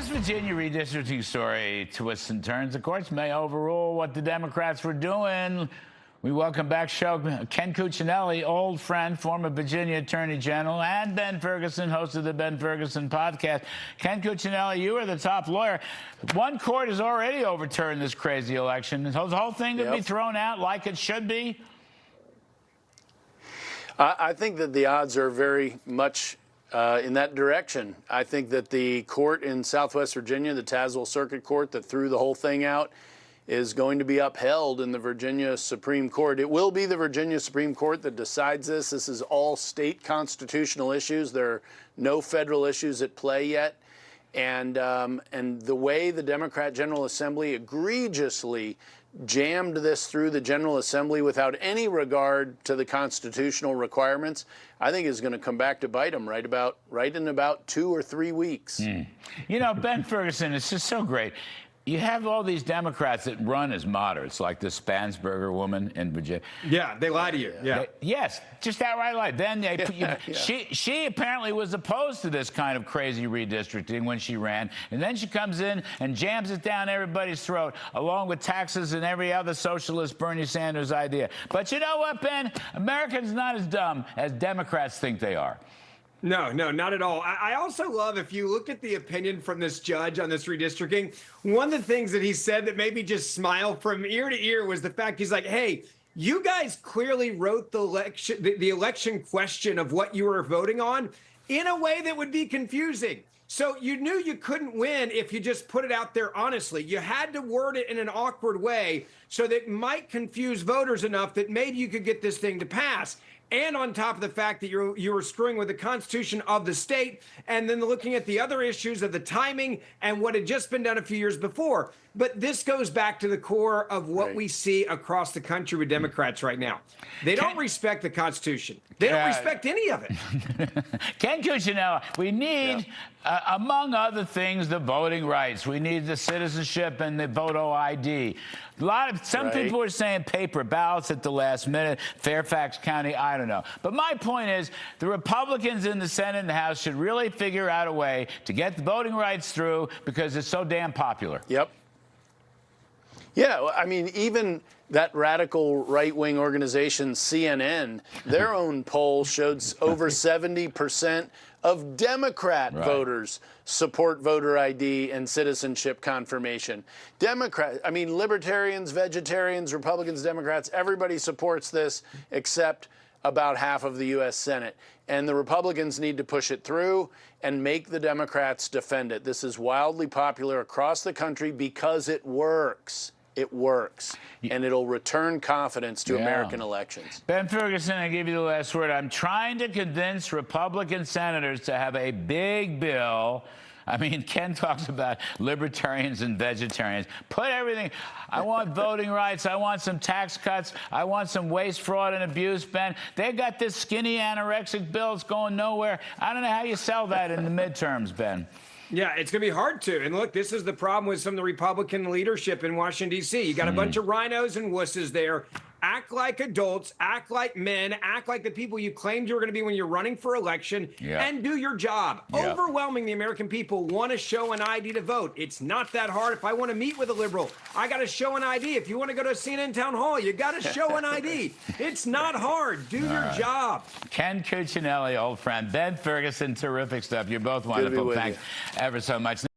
This Virginia redistricting story twists and turns. The courts may overrule what the Democrats were doing. We welcome back show Ken Cuccinelli, old friend, former Virginia Attorney General, and Ben Ferguson, host of the Ben Ferguson podcast. Ken Cuccinelli, you are the top lawyer. One court has already overturned this crazy election. The whole thing could be thrown out like it should be. I think that the odds are very much in that direction. I think that the court in Southwest Virginia, the Tazewell Circuit Court that threw the whole thing out, is going to be upheld in the Virginia Supreme Court. It will be the Virginia Supreme Court that decides this. This is all state constitutional issues. There are no federal issues at play yet. And the way the Democrat General Assembly egregiously jammed this through the General Assembly without any regard to the constitutional requirements, I think is going to come back to bite them right in about 2 or 3 weeks. You know, Ben Ferguson, it's just so great. You have all these Democrats that run as moderates, like the Spansberger woman in Virginia. Yeah, they lie to you. Yeah. Yes, just outright lie. Then she apparently was opposed to this kind of crazy redistricting when she ran, and then she comes in and jams it down everybody's throat, along with taxes and every other socialist Bernie Sanders idea. But you know what, Ben? Americans not as dumb as Democrats think they are. No, not at all. I also love, if you look at the opinion from this judge on this redistricting, one of the things that he said that made me just smile from ear to ear was the fact he's like, hey, you guys clearly wrote the election question of what you were voting on in a way that would be confusing. So you knew you couldn't win if you just put it out there honestly. You had to word it in an awkward way so that it might confuse voters enough that maybe you could get this thing to pass. And on top of the fact that you were screwing with the Constitution of the state, and then looking at the other issues of the timing and what had just been done a few years before. But this goes back to the core of what we see across the country with Democrats right now. They don't respect the Constitution. They don't respect any of it. Ken Cuccinelli, we need, among other things, the voting rights. We need the citizenship and the voter ID. Some people are saying paper ballots at the last minute, Fairfax County, I don't know. But my point is, the Republicans in the Senate and the House should really figure out a way to get the voting rights through because it's so damn popular. Yep. Yeah, I mean, even that radical right-wing organization, CNN, their own poll showed over 70% of Democrat voters support voter ID and citizenship confirmation. Libertarians, vegetarians, Republicans, Democrats, everybody supports this except about half of the U.S. Senate. And the Republicans need to push it through and make the Democrats defend it. This is wildly popular across the country because it works. It works, and it'll return confidence to American elections. Ben Ferguson, I give you the last word. I'm trying to convince Republican senators to have a big bill. I mean, Ken talks about libertarians and vegetarians. Put everything. I want voting rights. I want some tax cuts. I want some waste, fraud, and abuse, Ben. They got this skinny anorexic bill. It's going nowhere. I don't know how you sell that in the midterms, Ben. Yeah, it's going to be hard to. And look, this is the problem with some of the Republican leadership in Washington, D.C. You got a bunch of rhinos and wusses there. Act like adults, act like men, act like the people you claimed you were going to be when you're running for election, and do your job. Overwhelming the American people want to show an ID to vote. It's not that hard. If I want to meet with a liberal, I got to show an ID. If you want to go to a CNN town hall, you got to show an ID. It's not hard. Do your job. Ken Cuccinelli, old friend. Ben Ferguson, terrific stuff. You're both wonderful. Thanks ever so much.